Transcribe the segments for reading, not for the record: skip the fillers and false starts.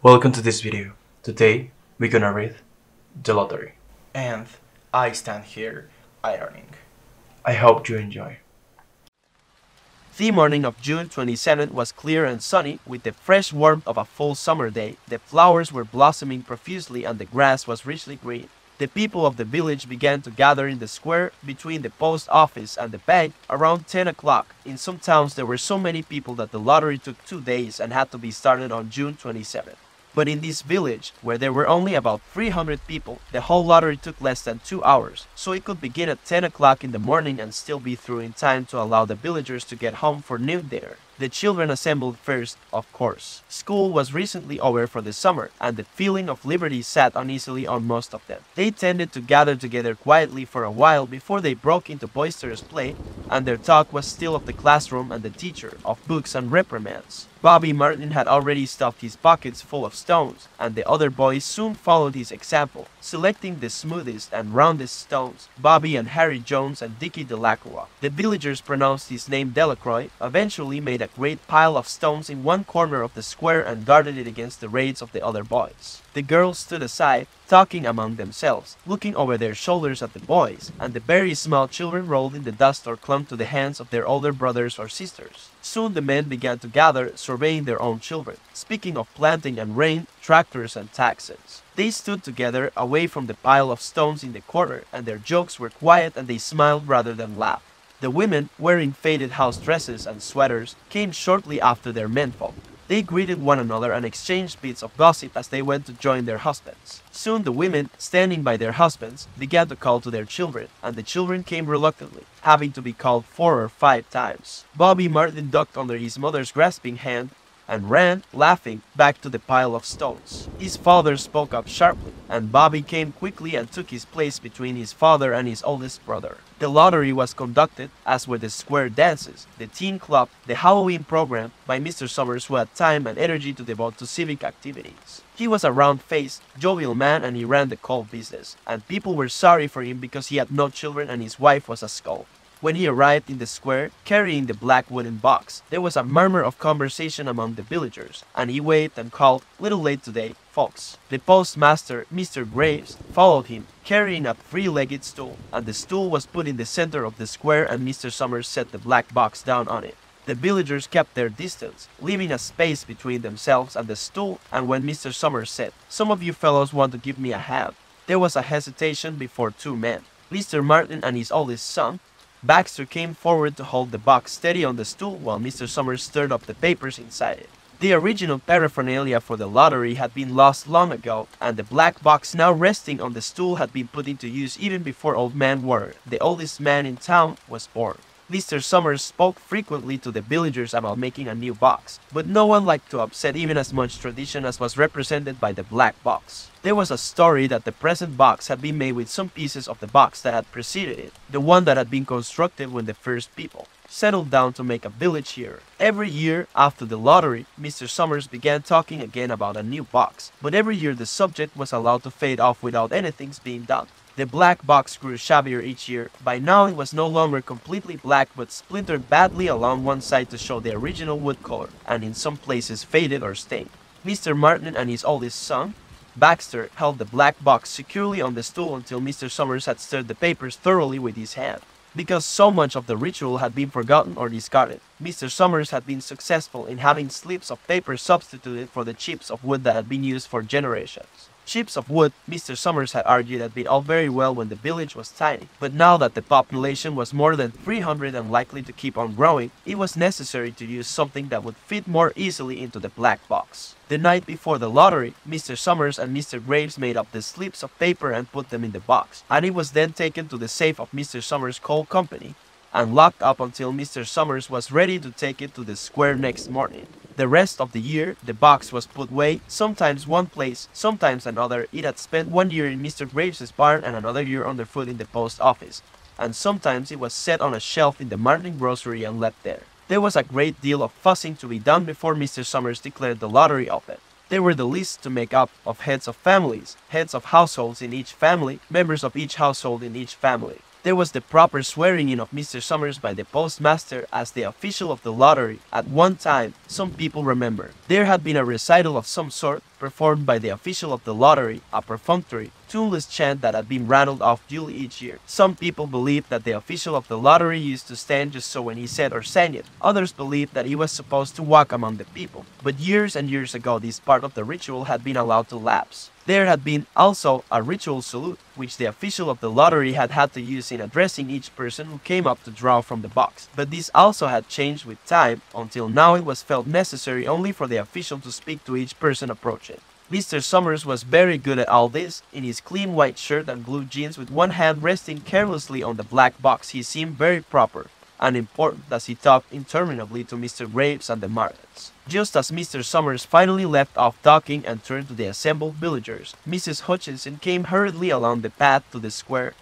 Welcome to this video. Today we're gonna read the lottery. And I stand here ironing. I hope you enjoy. The morning of June 27th was clear and sunny, with the fresh warmth of a full summer day. The flowers were blossoming profusely and the grass was richly green. The people of the village began to gather in the square between the post office and the bank around 10 o'clock. In some towns there were so many people that the lottery took 2 days and had to be started on June 27th. But in this village, where there were only about 300 people, the whole lottery took less than 2 hours, so it could begin at 10 o'clock in the morning and still be through in time to allow the villagers to get home for noon dinner. The children assembled first, of course. School was recently over for the summer, and the feeling of liberty sat uneasily on most of them. They tended to gather together quietly for a while before they broke into boisterous play, and their talk was still of the classroom and the teacher, of books and reprimands. Bobby Martin had already stuffed his pockets full of stones, and the other boys soon followed his example, selecting the smoothest and roundest stones. Bobby and Harry Jones and Dickie Delacroix. The villagers pronounced his name Delacroix, eventually made a great pile of stones in one corner of the square and guarded it against the raids of the other boys. The girls stood aside, talking among themselves, looking over their shoulders at the boys, and the very small children rolled in the dust or clung to the hands of their older brothers or sisters. Soon the men began to gather, surveying their own children, speaking of planting and rain, tractors and taxes. They stood together, away from the pile of stones in the corner, and their jokes were quiet and they smiled rather than laughed. The women, wearing faded house dresses and sweaters, came shortly after their menfolk. They greeted one another and exchanged bits of gossip as they went to join their husbands. Soon the women, standing by their husbands, began to call to their children, and the children came reluctantly, having to be called 4 or 5 times. Bobby Martin ducked under his mother's grasping hand and ran, laughing, back to the pile of stones. His father spoke up sharply, and Bobby came quickly and took his place between his father and his oldest brother. The lottery was conducted, as were the square dances, the teen club, the Halloween program, by Mr. Summers, who had time and energy to devote to civic activities. He was a round-faced, jovial man and he ran the coal business, and people were sorry for him because he had no children and his wife was a scold. When he arrived in the square, carrying the black wooden box, there was a murmur of conversation among the villagers, and he waved and called, "Little late today, folks." The postmaster, Mr. Graves, followed him, carrying a 3-legged stool, and the stool was put in the center of the square and Mr. Summers set the black box down on it. The villagers kept their distance, leaving a space between themselves and the stool, and when Mr. Summers said, "Some of you fellows want to give me a hand," there was a hesitation before 2 men. Mr. Martin and his oldest son, Baxter, came forward to hold the box steady on the stool while Mr. Summers stirred up the papers inside it. The original paraphernalia for the lottery had been lost long ago, and the black box now resting on the stool had been put into use even before Old Man Warren, the oldest man in town, was born. Mr. Summers spoke frequently to the villagers about making a new box, but no one liked to upset even as much tradition as was represented by the black box. There was a story that the present box had been made with some pieces of the box that had preceded it, the one that had been constructed when the first people settled down to make a village here. Every year after the lottery, Mr. Summers began talking again about a new box, but every year the subject was allowed to fade off without anything being done. The black box grew shabbier each year. By now it was no longer completely black but splintered badly along one side to show the original wood color, and in some places faded or stained. Mr. Martin and his oldest son, Baxter, held the black box securely on the stool until Mr. Summers had stirred the papers thoroughly with his hand. Because so much of the ritual had been forgotten or discarded, Mr. Summers had been successful in having slips of paper substituted for the chips of wood that had been used for generations. Chips of wood, Mr. Summers had argued, had been all very well when the village was tiny, but now that the population was more than 300 and likely to keep on growing, it was necessary to use something that would fit more easily into the black box. The night before the lottery, Mr. Summers and Mr. Graves made up the slips of paper and put them in the box, and it was then taken to the safe of Mr. Summers' coal company and locked up until Mr. Summers was ready to take it to the square next morning. The rest of the year, the box was put away, sometimes one place, sometimes another. It had spent 1 year in Mr. Graves' barn and another year underfoot in the post office, and sometimes it was set on a shelf in the Martin grocery and left there. There was a great deal of fussing to be done before Mr. Summers declared the lottery open. There were the lists to make up of heads of families, heads of households in each family, members of each household in each family. There was the proper swearing in of Mr. Summers by the postmaster as the official of the lottery. At one time, some people remember, there had been a recital of some sort, performed by the official of the lottery, a perfunctory, tuneless chant that had been rattled off duly each year. Some people believed that the official of the lottery used to stand just so when he said or sang it. Others believed that he was supposed to walk among the people. But years and years ago, this part of the ritual had been allowed to lapse. There had been also a ritual salute, which the official of the lottery had had to use in addressing each person who came up to draw from the box. But this also had changed with time, until now it was felt necessary only for the official to speak to each person approaching. Mr. Summers was very good at all this. In his clean white shirt and blue jeans with one hand resting carelessly on the black box, he seemed very proper and important as he talked interminably to Mr. Graves and the Martins. Just as Mr. Summers finally left off talking and turned to the assembled villagers, Mrs. Hutchinson came hurriedly along the path to the square,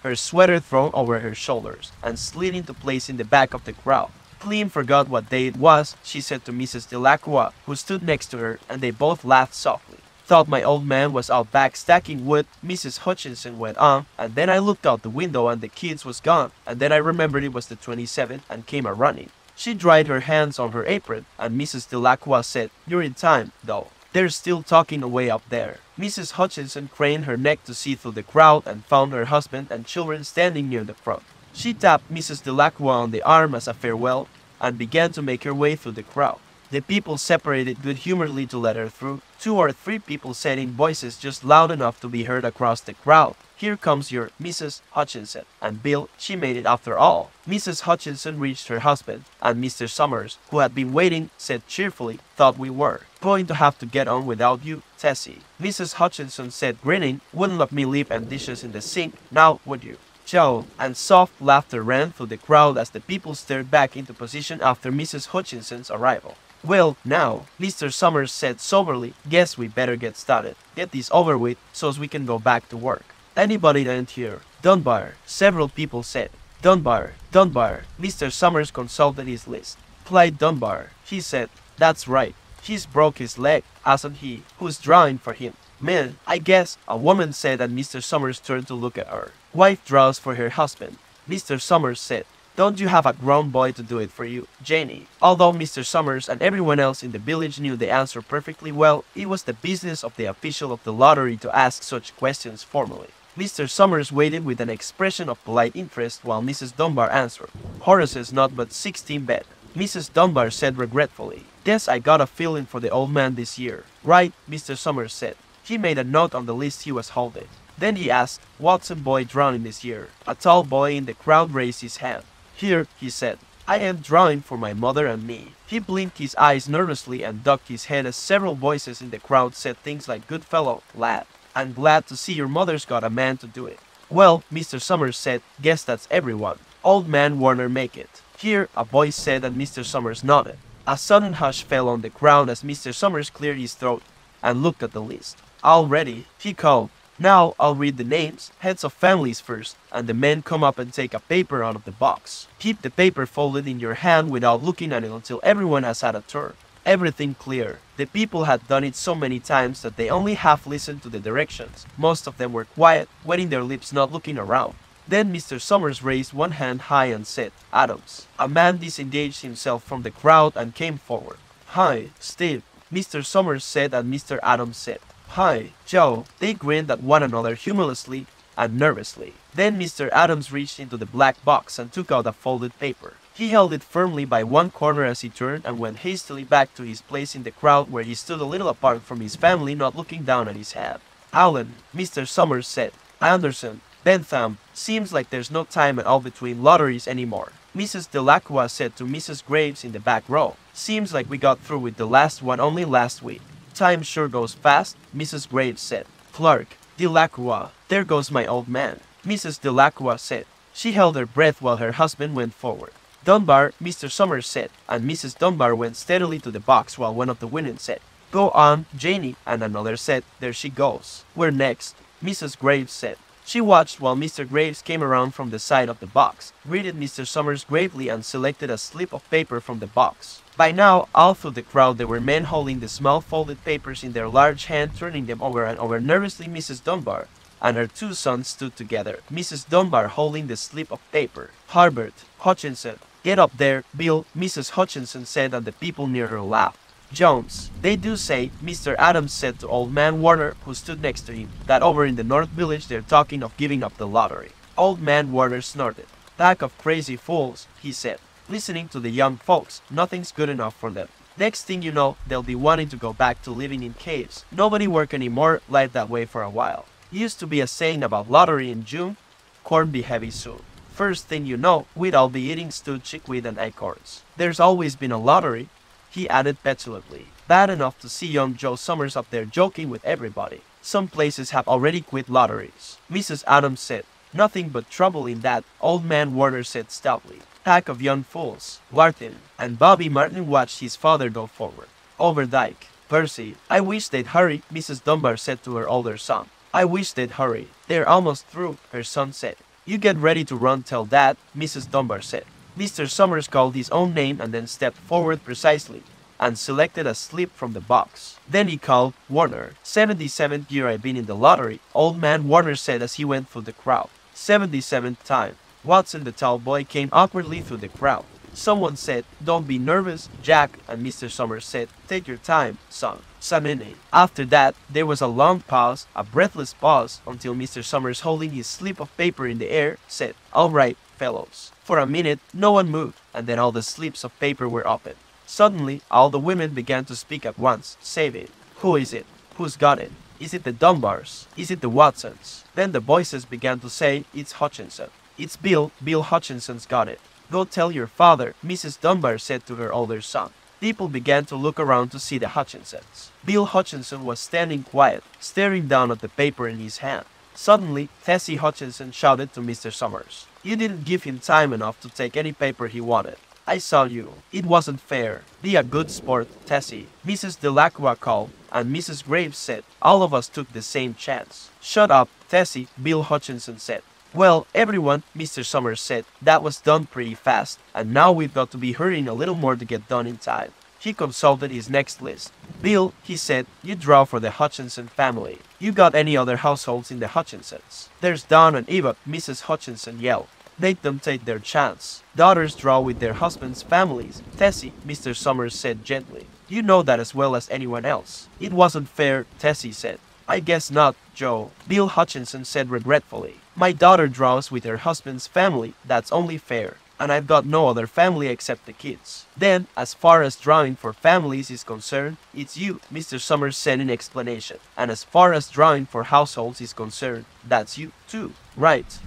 her sweater thrown over her shoulders, and slid into place in the back of the crowd. Clean forgot what day it was, she said to Mrs. Delacroix, who stood next to her, and they both laughed softly. Thought my old man was out back stacking wood, Mrs. Hutchinson went on, and then I looked out the window and the kids was gone, and then I remembered it was the 27th and came a-running. She dried her hands on her apron, and Mrs. Delacroix said, "You're in time, though. They're still talking away up there." Mrs. Hutchinson craned her neck to see through the crowd and found her husband and children standing near the front. She tapped Mrs. Delacroix on the arm as a farewell and began to make her way through the crowd. The people separated good-humoredly to let her through. 2 or 3 people said in voices just loud enough to be heard across the crowd, "Here comes your Mrs. Hutchinson." And Bill, she made it after all. Mrs. Hutchinson reached her husband, and Mr. Summers, who had been waiting, said cheerfully, "Thought we were going to have to get on without you, Tessie." Mrs. Hutchinson said, grinning, "Wouldn't let me leave them dishes in the sink, now would you, Joe?" And soft laughter ran through the crowd as the people stared back into position after Mrs. Hutchinson's arrival. "Well, now," Mr. Summers said soberly, "guess we better get started. Get this over with, so's we can go back to work. Anybody that here?" "Dunbar," several people said. "Dunbar, Dunbar." Mr. Summers consulted his list. "Clyde Dunbar," he said. "That's right. He's broke his leg, hasn't he? Who's drawing for him?" "Man, I guess," a woman said, and Mr. Summers turned to look at her. "Wife draws for her husband." Mr. Summers said, "Don't you have a grown boy to do it for you, Janie?" Although Mr. Summers and everyone else in the village knew the answer perfectly well, it was the business of the official of the lottery to ask such questions formally. Mr. Summers waited with an expression of polite interest while Mrs. Dunbar answered. "Horace's not but 16 bet." Mrs. Dunbar said regretfully, "Guess I got a feeling for the old man this year." "Right," Mr. Summers said. He made a note on the list he was holding. Then he asked, "What's a boy drawing this year?" A tall boy in the crowd raised his hand. "Here," he said, "I am drawing for my mother and me." He blinked his eyes nervously and ducked his head as several voices in the crowd said things like, "Good fellow, lad. I'm glad to see your mother's got a man to do it." "Well," Mr. Summers said, "guess that's everyone. Old man Warner make it." "Here," a voice said, and Mr. Summers nodded. A sudden hush fell on the crowd as Mr. Summers cleared his throat and looked at the list. "All ready," he called. "Now I'll read the names, heads of families first, and the men come up and take a paper out of the box. Keep the paper folded in your hand without looking at it until everyone has had a turn. Everything clear." The people had done it so many times that they only half listened to the directions. Most of them were quiet, wetting their lips, not looking around. Then Mr. Summers raised one hand high and said, "Adams." A man disengaged himself from the crowd and came forward. "Hi, Steve," Mr. Summers said, and Mr. Adams said, "Hi, Joe." They grinned at one another humorously and nervously. Then Mr. Adams reached into the black box and took out a folded paper. He held it firmly by one corner as he turned and went hastily back to his place in the crowd, where he stood a little apart from his family, not looking down at his hat. "Allen," Mr. Summers said. "Anderson, Bentham, seems like there's no time at all between lotteries anymore." Mrs. Delacroix said to Mrs. Graves in the back row, "Seems like we got through with the last one only last week." "Time sure goes fast," Mrs. Graves said. "Clark, Delacroix, there goes my old man," Mrs. Delacroix said. She held her breath while her husband went forward. "Dunbar," Mr. Summers said, and Mrs. Dunbar went steadily to the box while one of the women said, "Go on, Janie," and another said, "There she goes." "We're next," Mrs. Graves said. She watched while Mr. Graves came around from the side of the box, greeted Mr. Summers gravely, and selected a slip of paper from the box. By now, all through the crowd there were men holding the small folded papers in their large hand, turning them over and over nervously. Mrs. Dunbar and her 2 sons stood together, Mrs. Dunbar holding the slip of paper. "Harbert, Hutchinson, get up there, Bill," Mrs. Hutchinson said, and the people near her laughed. Jones. They do say, Mr. Adams said to Old Man Warner, who stood next to him, that over in the North Village they're talking of giving up the lottery. Old Man Warner snorted. Pack of crazy fools, he said. Listening to the young folks, nothing's good enough for them. Next thing you know, they'll be wanting to go back to living in caves. Nobody work anymore, live that way for a while. Used to be a saying about lottery in June, corn be heavy soon. First thing you know, we'd all be eating stewed chickweed and acorns. There's always been a lottery, he added petulantly. Bad enough to see young Joe Summers up there joking with everybody. Some places have already quit lotteries. Mrs. Adams said. Nothing but trouble in that, Old Man Warner said stoutly. Pack of young fools. Martin and Bobby Martin watched his father go forward. Overdyke. Percy, I wish they'd hurry, Mrs. Dunbar said to her older son. I wish they'd hurry. They're almost through, her son said. You get ready to run, tell Dad, Mrs. Dunbar said. Mr. Summers called his own name and then stepped forward precisely and selected a slip from the box. Then he called, Warner. 77th year I've been in the lottery, Old Man Warner said as he went through the crowd. 77th time. Watson the tall boy came awkwardly through the crowd. Someone said, don't be nervous, Jack, and Mr. Summers said, take your time, son. Samini. After that, there was a long pause, a breathless pause, until Mr. Summers, holding his slip of paper in the air, said, all right, fellows. For a minute, no one moved, and then all the slips of paper were opened. Suddenly, all the women began to speak at once, saying, who is it? Who's got it? Is it the Dunbars? Is it the Watsons? Then the voices began to say, it's Hutchinson. It's Bill. Bill Hutchinson's got it. Go tell your father, Mrs. Dunbar said to her older son. People began to look around to see the Hutchinsons. Bill Hutchinson was standing quiet, staring down at the paper in his hand. Suddenly, Tessie Hutchinson shouted to Mr. Summers. You didn't give him time enough to take any paper he wanted. I saw you. It wasn't fair. Be a good sport, Tessie. Mrs. Delacroix called, and Mrs. Graves said, all of us took the same chance. Shut up, Tessie, Bill Hutchinson said. Well, everyone, Mr. Summers said, that was done pretty fast, and now we've got to be hurrying a little more to get done in time. He consulted his next list. Bill, he said, you draw for the Hutchinson family. You got any other households in the Hutchinsons? There's Don and Eva, Mrs. Hutchinson yelled. Let them take their chance. Daughters draw with their husbands' families. Tessie, Mr. Summers said gently. You know that as well as anyone else. It wasn't fair, Tessie said. I guess not, Joe, Bill Hutchinson said regretfully. My daughter draws with her husband's family, that's only fair. And I've got no other family except the kids. Then, as far as drawing for families is concerned, it's you, Mr. Summers said in explanation. And as far as drawing for households is concerned, that's you, too. Right,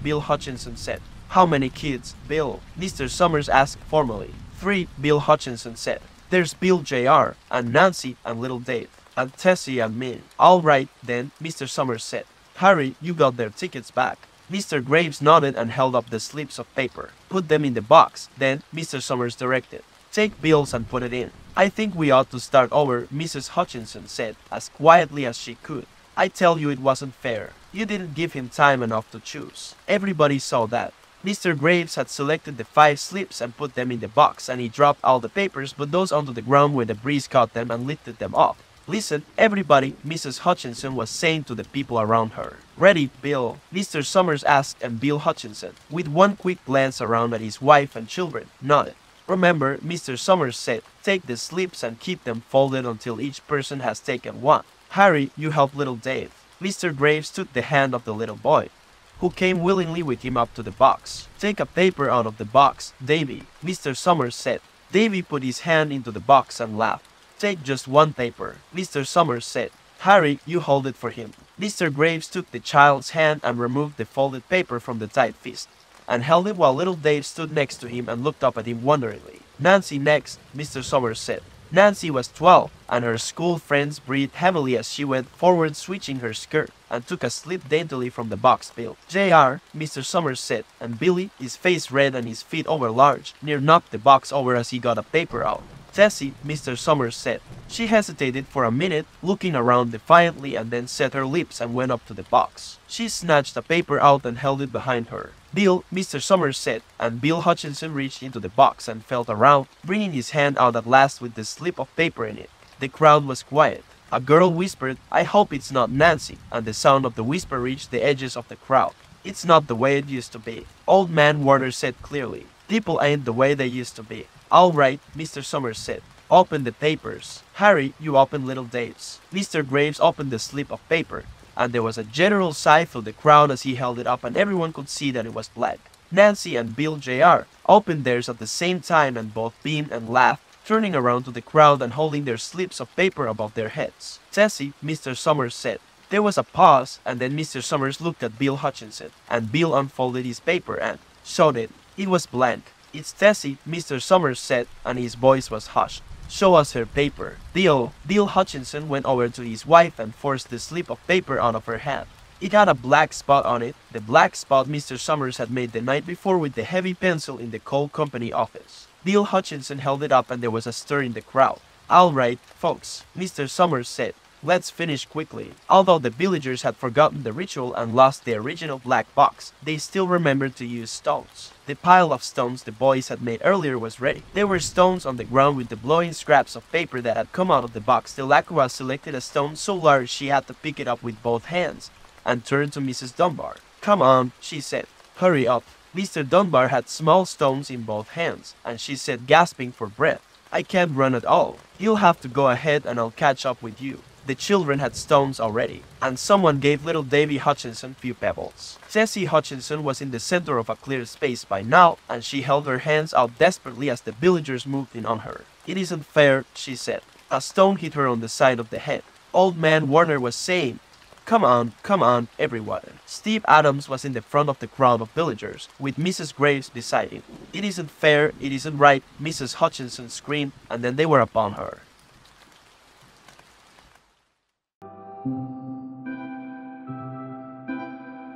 Bill Hutchinson said. How many kids, Bill? Mr. Summers asked formally. 3, Bill Hutchinson said. There's Bill Jr., and Nancy, and little Dave, and Tessie and me. All right, then, Mr. Summers said. Harry, you got their tickets back. Mr. Graves nodded and held up the slips of paper. Put them in the box, then, Mr. Summers directed. Take Bill's and put it in. I think we ought to start over, Mrs. Hutchinson said, as quietly as she could. I tell you it wasn't fair. You didn't give him time enough to choose. Everybody saw that. Mr. Graves had selected the 5 slips and put them in the box, and he dropped all the papers but those onto the ground where the breeze caught them and lifted them off. Listen, everybody, Mrs. Hutchinson was saying to the people around her. Ready, Bill? Mr. Summers asked, and Bill Hutchinson, with one quick glance around at his wife and children, nodded. Remember, Mr. Summers said, take the slips and keep them folded until each person has taken one. Harry, you help little Dave. Mr. Graves took the hand of the little boy, who came willingly with him up to the box. Take a paper out of the box, Davy, Mr. Summers said. Davy put his hand into the box and laughed. Take just one paper, Mr. Summers said. Harry, you hold it for him. Mr. Graves took the child's hand and removed the folded paper from the tight fist, and held it while little Dave stood next to him and looked up at him wonderingly. Nancy next, Mr. Summers said. Nancy was 12, and her school friends breathed heavily as she went forward switching her skirt, and took a slip daintily from the box Bill. Jr., Mr. Summers said, and Billy, his face red and his feet overlarge, near knocked the box over as he got a paper out. Tessie, Mr. Summers said. She hesitated for a minute, looking around defiantly, and then set her lips and went up to the box. She snatched a paper out and held it behind her. Bill, Mr. Summers said, and Bill Hutchinson reached into the box and felt around, bringing his hand out at last with the slip of paper in it. The crowd was quiet. A girl whispered, I hope it's not Nancy, and the sound of the whisper reached the edges of the crowd. It's not the way it used to be, Old Man Warner said clearly. People ain't the way they used to be. All right, Mr. Summers said. Open the papers. Harry, you open little Dave's. Mr. Graves opened the slip of paper, and there was a general sigh through the crowd as he held it up and everyone could see that it was blank. Nancy and Bill Jr. opened theirs at the same time and both beamed and laughed, turning around to the crowd and holding their slips of paper above their heads. Tessie, Mr. Summers said. There was a pause, and then Mr. Summers looked at Bill Hutchinson, and Bill unfolded his paper and showed it. It was blank. It's Tessie, Mr. Summers said, and his voice was hushed. Show us her paper. Bill Hutchinson went over to his wife and forced the slip of paper out of her hand. It had a black spot on it, the black spot Mr. Summers had made the night before with the heavy pencil in the coal company office. Bill Hutchinson held it up and there was a stir in the crowd. All right, folks, Mr. Summers said. Let's finish quickly. Although the villagers had forgotten the ritual and lost the original black box, they still remembered to use stones. The pile of stones the boys had made earlier was ready. There were stones on the ground with the blowing scraps of paper that had come out of the box. Delacroix selected a stone so large she had to pick it up with both hands and turned to Mrs. Dunbar. Come on, she said. Hurry up. Mr. Dunbar had small stones in both hands, and she said, gasping for breath, I can't run at all. You'll have to go ahead and I'll catch up with you. The children had stones already, and someone gave little Davy Hutchinson few pebbles. Tessie Hutchinson was in the center of a clear space by now, and she held her hands out desperately as the villagers moved in on her. It isn't fair, she said. A stone hit her on the side of the head. Old man Warner was saying, come on, everyone. Steve Adams was in the front of the crowd of villagers, with Mrs. Graves beside him. It isn't fair, it isn't right, Mrs. Hutchinson screamed, and then they were upon her.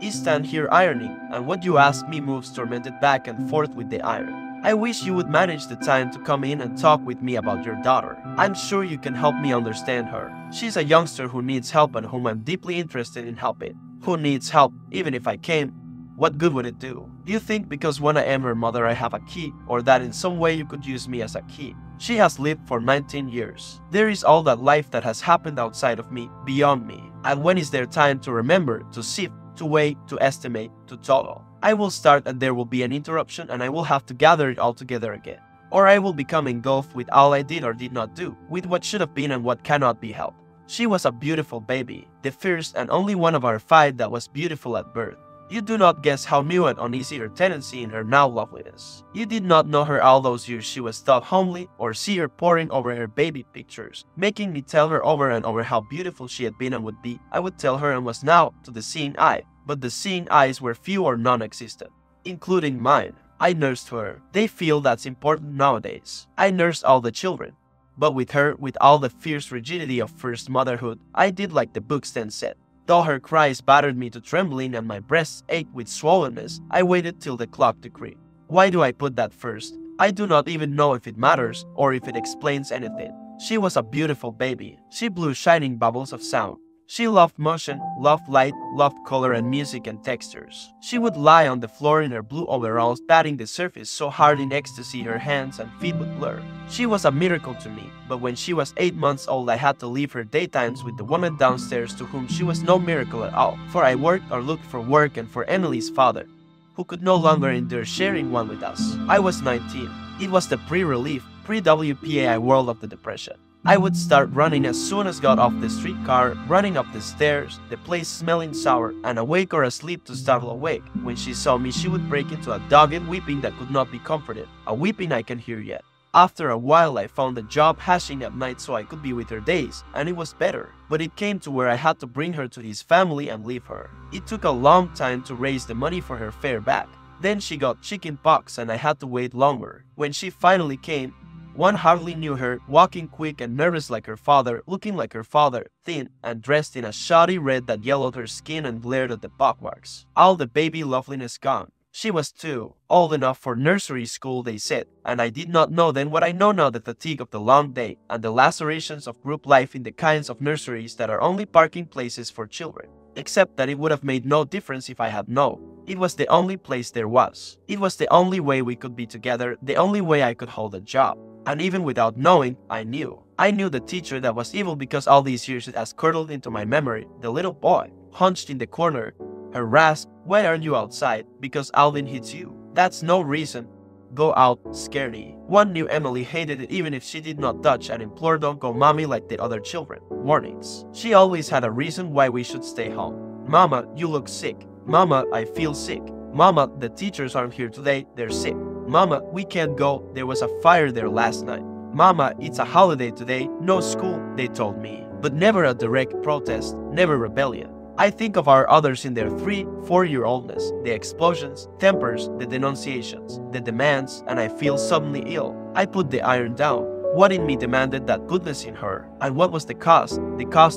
I stand here ironing, and what you ask me moves tormented back and forth with the iron. I wish you would manage the time to come in and talk with me about your daughter. I'm sure you can help me understand her. She's a youngster who needs help and whom I'm deeply interested in helping. Who needs help, even if I came? What good would it do? Do you think because when I am her mother I have a key, or that in some way you could use me as a key? She has lived for 19 years. There is all that life that has happened outside of me, beyond me. And when is there time to remember, to sift, to weigh, to estimate, to total? I will start and there will be an interruption and I will have to gather it all together again. Or I will become engulfed with all I did or did not do, with what should have been and what cannot be helped. She was a beautiful baby, the first and only one of our 5 that was beautiful at birth. You do not guess how new and uneasy her tendency in her now loveliness. You did not know her all those years she was thought homely, or see her poring over her baby pictures, making me tell her over and over how beautiful she had been and would be. I would tell her and was now to the seeing eye, but the seeing eyes were few or non-existent, including mine. I nursed her. They feel that's important nowadays. I nursed all the children. But with her, with all the fierce rigidity of first motherhood, I did like the books then said. Though her cries battered me to trembling and my breasts ached with swollenness, I waited till the clock decreed. Why do I put that first? I do not even know if it matters or if it explains anything. She was a beautiful baby. She blew shining bubbles of sound. She loved motion, loved light, loved color and music and textures. She would lie on the floor in her blue overalls, patting the surface so hard in ecstasy her hands and feet would blur. She was a miracle to me, but when she was 8 months old I had to leave her daytimes with the woman downstairs to whom she was no miracle at all, for I worked or looked for work, and for Emily's father, who could no longer endure sharing one with us. I was 19. It was the pre-relief, pre-WPAI world of the Depression. I would start running as soon as got off the streetcar, running up the stairs, the place smelling sour, and awake or asleep to startle awake. When she saw me, she would break into a dogged weeping that could not be comforted, a weeping I can hear yet. After a while, I found a job hashing at night so I could be with her days, and it was better. But it came to where I had to bring her to his family and leave her. It took a long time to raise the money for her fare back. Then she got chicken pox and I had to wait longer. When she finally came, one hardly knew her, walking quick and nervous like her father, looking like her father, thin and dressed in a shoddy red that yellowed her skin and glared at the pockmarks. All the baby loveliness gone. She was 2, old enough for nursery school they said, and I did not know then what I know now, the fatigue of the long day and the lacerations of group life in the kinds of nurseries that are only parking places for children. Except that it would have made no difference if I had known. It was the only place there was. It was the only way we could be together, the only way I could hold a job. And even without knowing, I knew. I knew the teacher that was evil because all these years it has curdled into my memory, the little boy, hunched in the corner, her rasp, why aren't you outside? Because Alvin hits you. That's no reason. go out, scaredy. One knew Emily hated it even if she did not touch and implored don't go mommy like the other children. Warnings. She always had a reason why we should stay home. Mama, you look sick. Mama, I feel sick. Mama, the teachers aren't here today, they're sick. Mama, we can't go, there was a fire there last night. Mama, it's a holiday today, no school, they told me. But never a direct protest, never rebellion. I think of our others in their 3-4-year-oldness, the explosions, tempers, the denunciations, the demands, and I feel suddenly ill. I put the iron down. What in me demanded that goodness in her? And what was the cost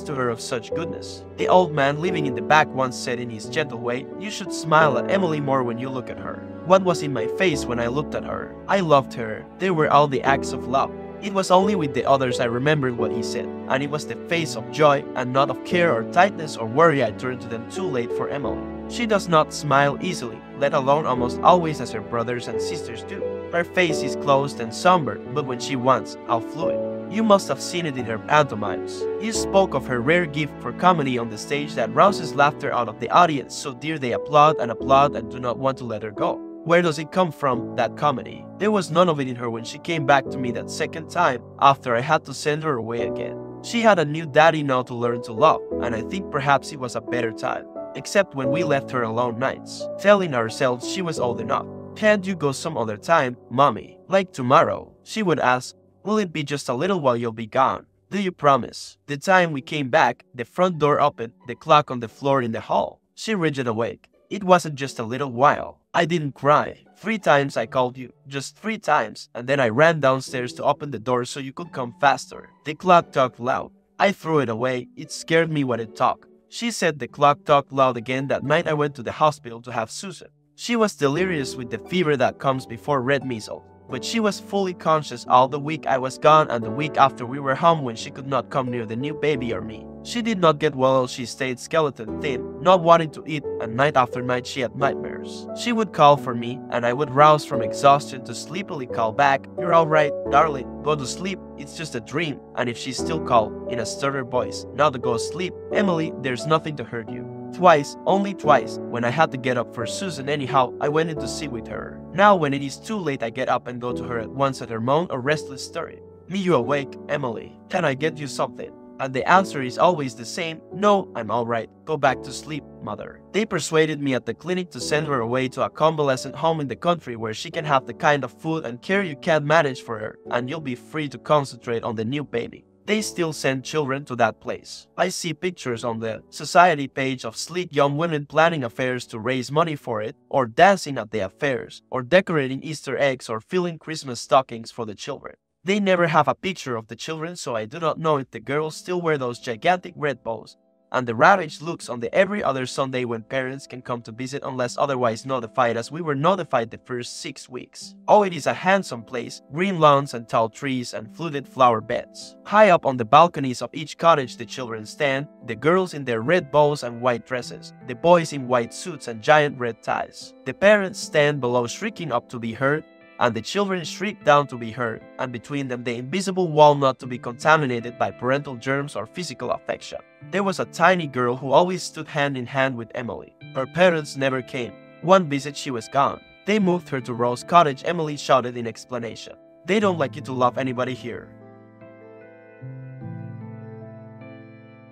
to her of such goodness? The old man living in the back once said in his gentle way, you should smile at Emily more when you look at her. What was in my face when I looked at her? I loved her. They were all the acts of love. It was only with the others I remembered what he said, and it was the face of joy and not of care or tightness or worry I turned to them too late for Emily. She does not smile easily, let alone almost always as her brothers and sisters do. Her face is closed and somber, but when she wants, how fluid. You must have seen it in her pantomimes. You spoke of her rare gift for comedy on the stage that rouses laughter out of the audience so dear they applaud and do not want to let her go. Where does it come from, that comedy? There was none of it in her when she came back to me that second time after I had to send her away again. She had a new daddy now to learn to love, and I think perhaps it was a better time. Except when we left her alone nights, telling ourselves she was old enough. Can't you go some other time, mommy? Like tomorrow? She would ask, will it be just a little while you'll be gone? Do you promise? The time we came back, the front door opened, the clock on the floor in the hall. She writhed awake. It wasn't just a little while. I didn't cry. 3 times I called you, just 3 times, and then I ran downstairs to open the door so you could come faster. The clock talked loud. I threw it away. It scared me when it talked. She said the clock talked loud again that night I went to the hospital to have Susan. She was delirious with the fever that comes before red measles, but she was fully conscious all the week I was gone and the week after we were home when she could not come near the new baby or me. She did not get well, she stayed skeleton thin, not wanting to eat, and night after night she had nightmares. She would call for me, and I would rouse from exhaustion to sleepily call back, you're alright, darling, go to sleep, it's just a dream. And if she still called, in a sterner voice, now to go sleep, Emily, there's nothing to hurt you. Twice, only twice, when I had to get up for Susan anyhow, I went in to sit with her. Now when it is too late I get up and go to her at once at her moan or restless stirring. Me you awake, Emily, can I get you something? And the answer is always the same, no, I'm alright, go back to sleep, mother. They persuaded me at the clinic to send her away to a convalescent home in the country where she can have the kind of food and care you can't manage for her, and you'll be free to concentrate on the new baby. They still send children to that place. I see pictures on the society page of sleek young women planning affairs to raise money for it, or dancing at the affairs, or decorating Easter eggs or filling Christmas stockings for the children. They never have a picture of the children, so I do not know if the girls still wear those gigantic red bows and the ravaged looks on the every other Sunday when parents can come to visit unless otherwise notified, as we were notified the first 6 weeks. Oh, it is a handsome place, green lawns and tall trees and fluted flower beds. High up on the balconies of each cottage the children stand, the girls in their red bows and white dresses, the boys in white suits and giant red ties. The parents stand below shrieking up to be heard, and the children shriek down to be heard, and between them the invisible wall not to be contaminated by parental germs or physical affection. There was a tiny girl who always stood hand in hand with Emily. Her parents never came. One visit she was gone. They moved her to Rose Cottage, Emily shouted in explanation. They don't like you to love anybody here.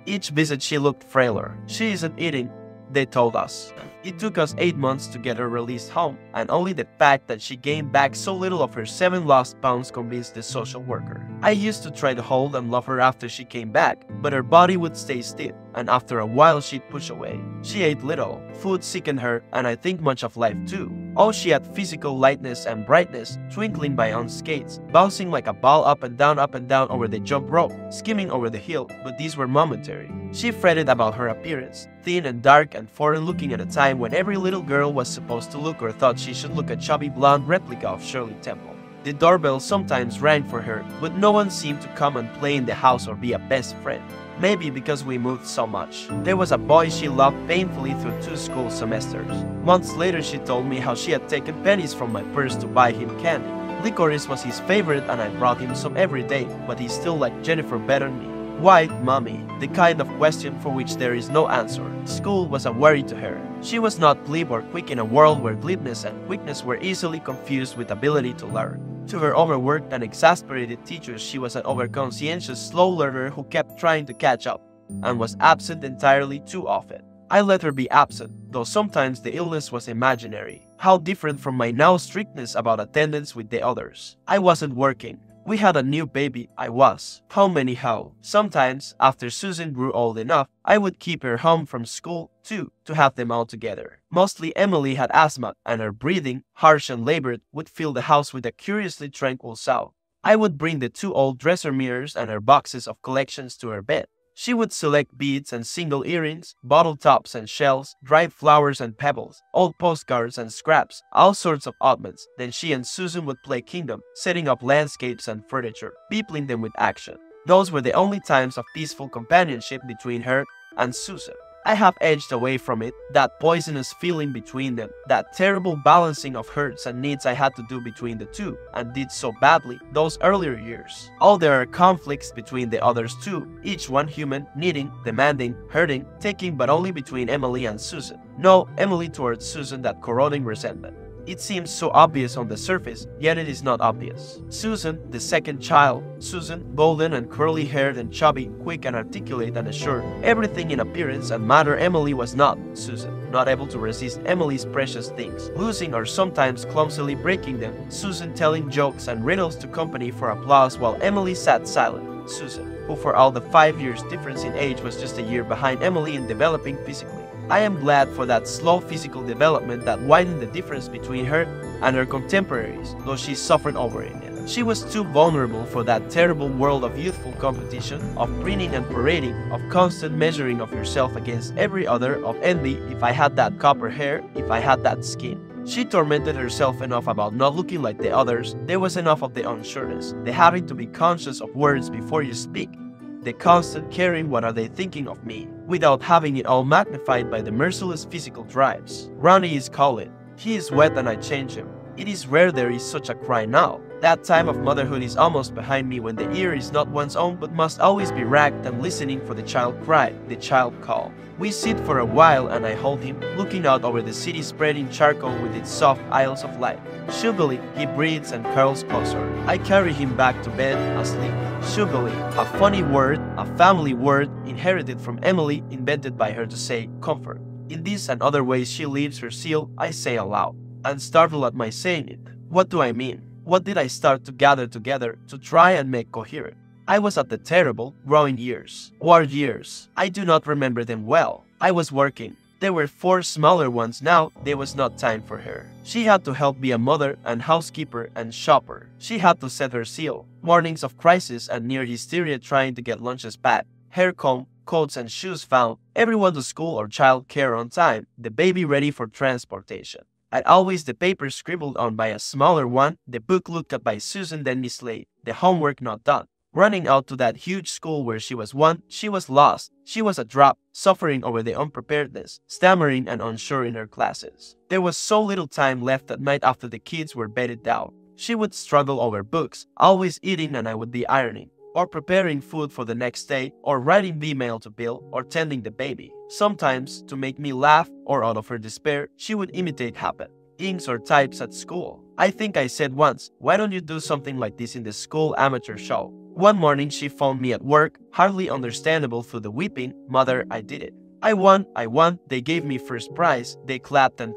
Each visit she looked frailer. She isn't eating, they told us. It took us 8 months to get her released home, and only the fact that she gained back so little of her 7 lost pounds convinced the social worker. I used to try to hold and love her after she came back, but her body would stay stiff, and after a while she'd push away. She ate little, food sickened her, and I think much of life too. Oh, she had physical lightness and brightness, twinkling by on skates, bouncing like a ball up and down over the jump rope, skimming over the hill, but these were momentary. She fretted about her appearance, thin and dark and foreign looking at a time when every little girl was supposed to look or thought she should look a chubby blonde replica of Shirley Temple. The doorbell sometimes rang for her, but no one seemed to come and play in the house or be a best friend. Maybe because we moved so much. There was a boy she loved painfully through 2 school semesters. Months later she told me how she had taken pennies from my purse to buy him candy. Licorice was his favorite and I brought him some every day, but he still liked Jennifer better than me. Why, mommy? The kind of question for which there is no answer. School was a worry to her. She was not glib or quick in a world where glibness and quickness were easily confused with ability to learn. To her overworked and exasperated teachers, she was an overconscientious, slow learner who kept trying to catch up and was absent entirely too often. I let her be absent, though sometimes the illness was imaginary. How different from my now strictness about attendance with the others. I wasn't working. We had a new baby. I was. Home anyhow. Sometimes, after Susan grew old enough, I would keep her home from school, too, to have them all together. Mostly Emily had asthma, and her breathing, harsh and labored, would fill the house with a curiously tranquil sound. I would bring the 2 old dresser mirrors and her boxes of collections to her bed. She would select beads and single earrings, bottle tops and shells, dried flowers and pebbles, old postcards and scraps, all sorts of oddments. Then she and Susan would play kingdom, setting up landscapes and furniture, peopling them with action. Those were the only times of peaceful companionship between her and Susan. I have edged away from it, that poisonous feeling between them, that terrible balancing of hurts and needs I had to do between the two, and did so badly those earlier years. Oh, there are conflicts between the others too, each one human, needing, demanding, hurting, taking, but only between Emily and Susan. No, Emily towards Susan, that corroding resentment. It seems so obvious on the surface, yet it is not obvious. Susan, the second child, Susan, golden and curly-haired and chubby, quick and articulate and assured, everything in appearance and matter. Emily was not. Susan, not able to resist Emily's precious things, losing or sometimes clumsily breaking them. Susan telling jokes and riddles to company for applause while Emily sat silent. Susan, who for all the 5 years difference in age was just a year behind Emily in developing physically. I am glad for that slow physical development that widened the difference between her and her contemporaries, though she suffered over it. She was too vulnerable for that terrible world of youthful competition, of preening and parading, of constant measuring of yourself against every other, of envy. If I had that copper hair, if I had that skin. She tormented herself enough about not looking like the others. There was enough of the unsureness, the having to be conscious of words before you speak, the constant caring what are they thinking of me, without having it all magnified by the merciless physical drives. Ronnie is called. He is wet and I change him. It is rare there is such a cry now. That time of motherhood is almost behind me, when the ear is not one's own but must always be racked and listening for the child cry, the child call. We sit for a while and I hold him, looking out over the city spreading charcoal with its soft aisles of light. Shugily, he breathes and curls closer. I carry him back to bed, asleep. Shugily, a funny word, a family word, inherited from Emily, invented by her to say comfort. In this and other ways she leaves her seal, I say aloud, and startle at my saying it. What do I mean? What did I start to gather together to try and make coherent? I was at the terrible, growing years. War years. I do not remember them well. I was working. There were 4 smaller ones now. There was not time for her. She had to help be a mother and housekeeper and shopper. She had to set her seal. Mornings of crisis and near hysteria trying to get lunches packed. Hair comb, coats and shoes found. Everyone to school or child care on time. The baby ready for transportation. And always the paper scribbled on by a smaller one. The book looked at by Susan then mislaid. The homework not done. Running out to that huge school where she was one, she was lost. She was a drop, suffering over the unpreparedness, stammering and unsure in her classes. There was so little time left at night after the kids were bedded down. She would struggle over books, always eating, and I would be ironing, or preparing food for the next day, or writing the mail to Bill, or tending the baby. Sometimes, to make me laugh, or out of her despair, she would imitate happen. Inks or types at school. I think I said once, why don't you do something like this in the school amateur show? One morning she phoned me at work, hardly understandable through the weeping, "Mother, I did it. I won, they gave me first prize." They clapped and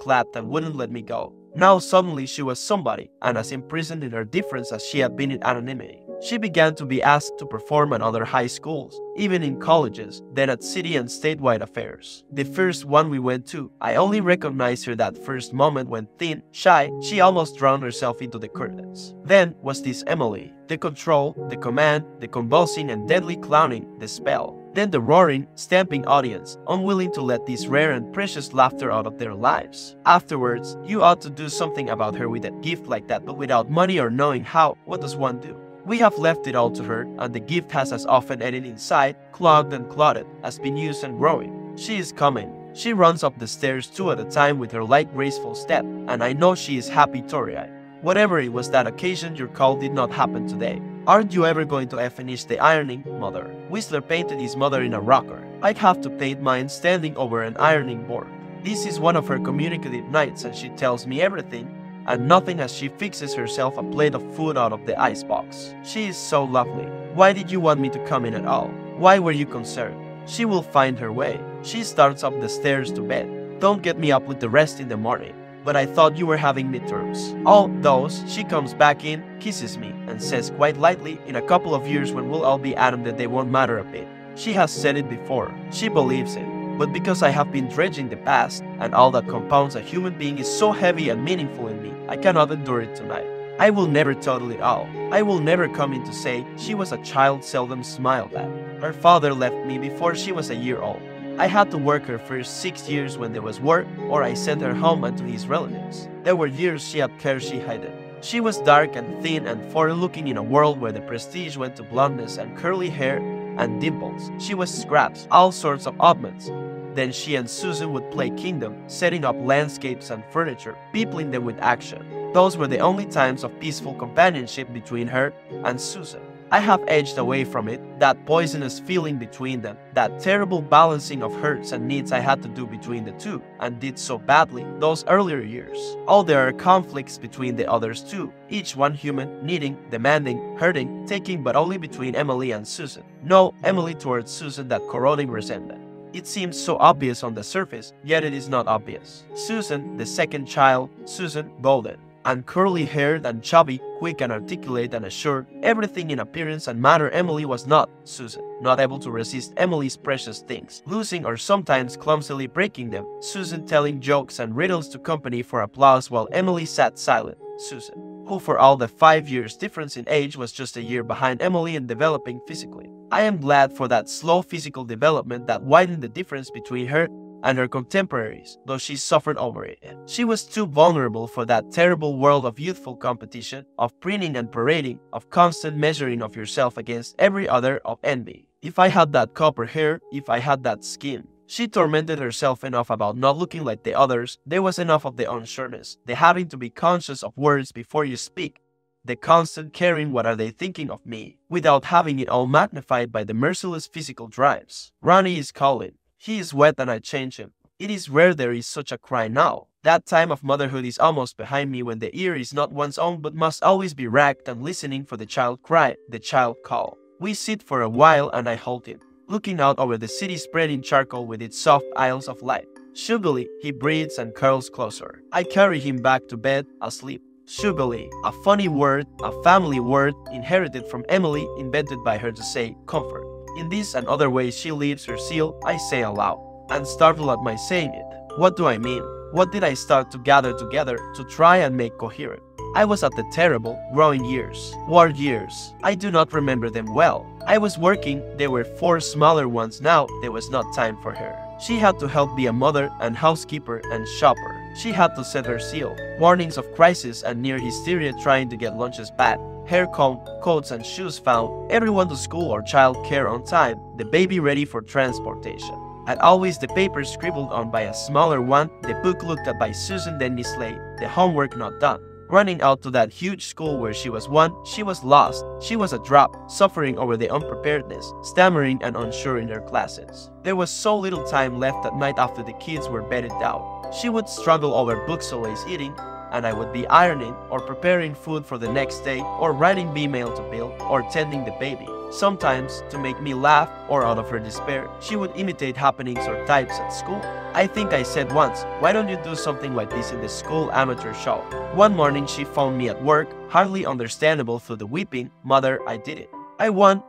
wouldn't let me go. Now suddenly she was somebody, and as imprisoned in her difference as she had been in anonymity. She began to be asked to perform at other high schools, even in colleges, then at city and statewide affairs. The first one we went to, I only recognized her that first moment when, thin, shy, she almost drowned herself into the curtains. Then was this Emily. The control, the command, the convulsing and deadly clowning, the spell. Then the roaring, stamping audience, unwilling to let this rare and precious laughter out of their lives. Afterwards, you ought to do something about her with a gift like that, but without money or knowing how, what does one do? We have left it all to her, and the gift has as often ended inside, clogged and clotted, as been used and growing. She is coming. She runs up the stairs 2 at a time with her light graceful step, and I know she is happy, Tori-eyed. Whatever it was that occasioned your call did not happen today. Aren't you ever going to finish the ironing, mother? Whistler painted his mother in a rocker. I'd have to paint mine standing over an ironing board. This is one of her communicative nights and she tells me everything and nothing as she fixes herself a plate of food out of the icebox. She is so lovely. Why did you want me to come in at all? Why were you concerned? She will find her way. She starts up the stairs to bed. Don't get me up with the rest in the morning. But I thought you were having midterms. All those, she comes back in, kisses me, and says quite lightly, in a couple of years when we'll all be Adam that they won't matter a bit. She has said it before. She believes it. But because I have been dredging the past, and all that compounds a human being is so heavy and meaningful in me, I cannot endure it tonight. I will never tell it all. I will never come in to say she was a child seldom smiled at. Her father left me before she was a year old. I had to work her first 6 years when there was work, or I sent her home and to his relatives. There were years she had care she hid. She was dark and thin and foreign-looking in a world where the prestige went to blondness and curly hair and dimples. She was scraps, all sorts of oddments. Then she and Susan would play kingdom, setting up landscapes and furniture, peopling them with action. Those were the only times of peaceful companionship between her and Susan. I have edged away from it, that poisonous feeling between them, that terrible balancing of hurts and needs I had to do between the two, and did so badly those earlier years. Oh, there are conflicts between the others too, each one human, needing, demanding, hurting, taking, but only between Emily and Susan. No, Emily towards Susan, that corroding resentment. It seems so obvious on the surface, yet it is not obvious. Susan, the second child, Susan, golden and curly-haired and chubby, quick and articulate and assured, everything in appearance and manner. Emily was not Susan, not able to resist Emily's precious things, losing or sometimes clumsily breaking them, Susan telling jokes and riddles to company for applause while Emily sat silent, Susan, who for all the 5 years difference in age was just a year behind Emily in developing physically. I am glad for that slow physical development that widened the difference between her and her contemporaries, though she suffered over it. She was too vulnerable for that terrible world of youthful competition, of preening and parading, of constant measuring of yourself against every other, of envy. If I had that copper hair, if I had that skin. She tormented herself enough about not looking like the others. There was enough of the unsureness, the having to be conscious of words before you speak, the constant caring what are they thinking of me, without having it all magnified by the merciless physical drives. Ronnie is calling. He is wet and I change him. It is rare there is such a cry now. That time of motherhood is almost behind me when the ear is not one's own but must always be racked and listening for the child cry, the child call. We sit for a while and I hold him, looking out over the city spread in charcoal with its soft aisles of light. Shugily, he breathes and curls closer. I carry him back to bed, asleep. Shugily, a funny word, a family word, inherited from Emily, invented by her to say comfort. In this and other ways she leaves her seal, I say aloud, and startle at my saying it. What do I mean? What did I start to gather together to try and make coherent? I was at the terrible, growing years, war years. I do not remember them well. I was working, there were 4 smaller ones now, there was not time for her. She had to help be a mother and housekeeper and shopper. She had to set her seal. Warnings of crisis and near hysteria trying to get lunches back. Hair combed, coats and shoes found, everyone to school or child care on time, the baby ready for transportation. And always the paper scribbled on by a smaller one, the book looked at by Susan then mislaid, the homework not done. Running out to that huge school where she was one, she was lost, she was a drop, suffering over the unpreparedness, stammering and unsure in her classes. There was so little time left at night after the kids were bedded down. She would struggle over books always eating, and I would be ironing or preparing food for the next day or writing B-mail to Bill or tending the baby. Sometimes, to make me laugh or out of her despair, she would imitate happenings or types at school. I think I said once, why don't you do something like this in the school amateur show? One morning she phoned me at work, hardly understandable through the weeping, "Mother, I did it. I won,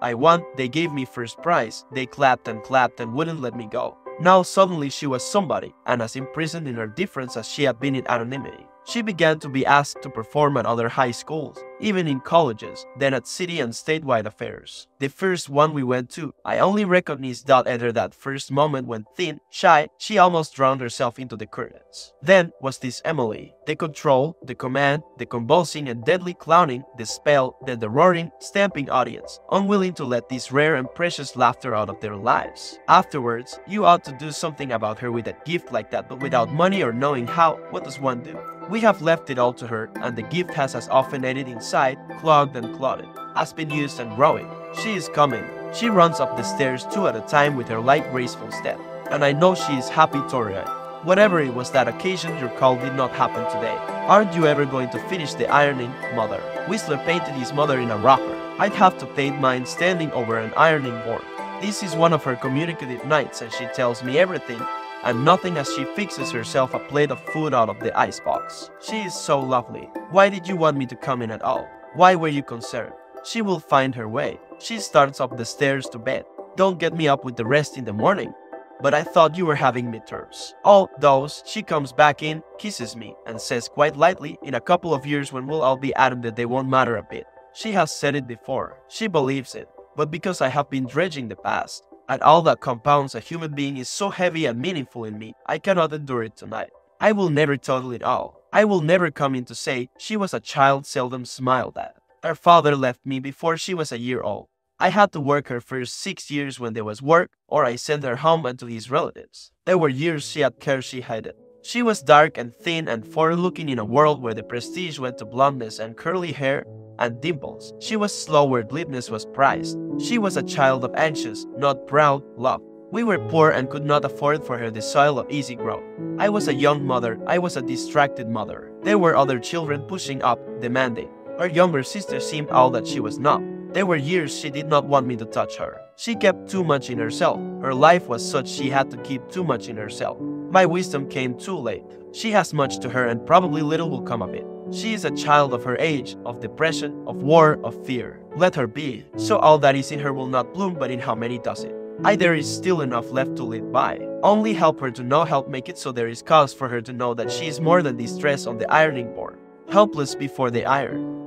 they gave me first prize." They clapped and wouldn't let me go. Now suddenly she was somebody, and as imprisoned in her difference as she had been in anonymity. She began to be asked to perform at other high schools, even in colleges, then at city and statewide affairs. The first one we went to, I only recognized Eder that first moment when thin, shy, she almost drowned herself into the curtains. Then was this Emily, the control, the command, the convulsing and deadly clowning, the spell, then the roaring, stamping audience, unwilling to let this rare and precious laughter out of their lives. Afterwards, you ought to do something about her with a gift like that, but without money or knowing how, what does one do? We have left it all to her, and the gift has as often ate it inside, clogged and clotted, has been used and growing. She is coming. She runs up the stairs 2 at a time with her light graceful step, and I know she is happy to Whatever it was that occasion, your call did not happen today. Aren't you ever going to finish the ironing, mother? Whistler painted his mother in a wrapper. I'd have to paint mine standing over an ironing board. This is one of her communicative nights, and she tells me everything and nothing as she fixes herself a plate of food out of the icebox. She is so lovely. Why did you want me to come in at all? Why were you concerned? She will find her way. She starts up the stairs to bed. Don't get me up with the rest in the morning. But I thought you were having midterms. All those, she comes back in, kisses me, and says quite lightly, in a couple of years when we'll all be adamant that they won't matter a bit. She has said it before. She believes it. But because I have been dredging the past, and all that compounds a human being is so heavy and meaningful in me, I cannot endure it tonight. I will never tell it all. I will never come in to say she was a child seldom smiled at. Her father left me before she was a year old. I had to work her first 6 years when there was work, or I sent her home and to his relatives. There were years she had care she hated. She was dark and thin and foreign-looking in a world where the prestige went to blondness and curly hair and dimples. She was slow where glibness was prized. She was a child of anxious, not proud, love. We were poor and could not afford for her the soil of easy growth. I was a young mother. I was a distracted mother. There were other children pushing up, demanding. Her younger sister seemed all that she was not. There were years she did not want me to touch her. She kept too much in herself. Her life was such she had to keep too much in herself. My wisdom came too late. She has much to her and probably little will come of it. She is a child of her age, of depression, of war, of fear. Let her be. So all that is in her will not bloom, but in how many does it? There is still enough left to live by. Only help her to know, help make it so there is cause for her to know that she is more than distress on the ironing board. Helpless before the iron.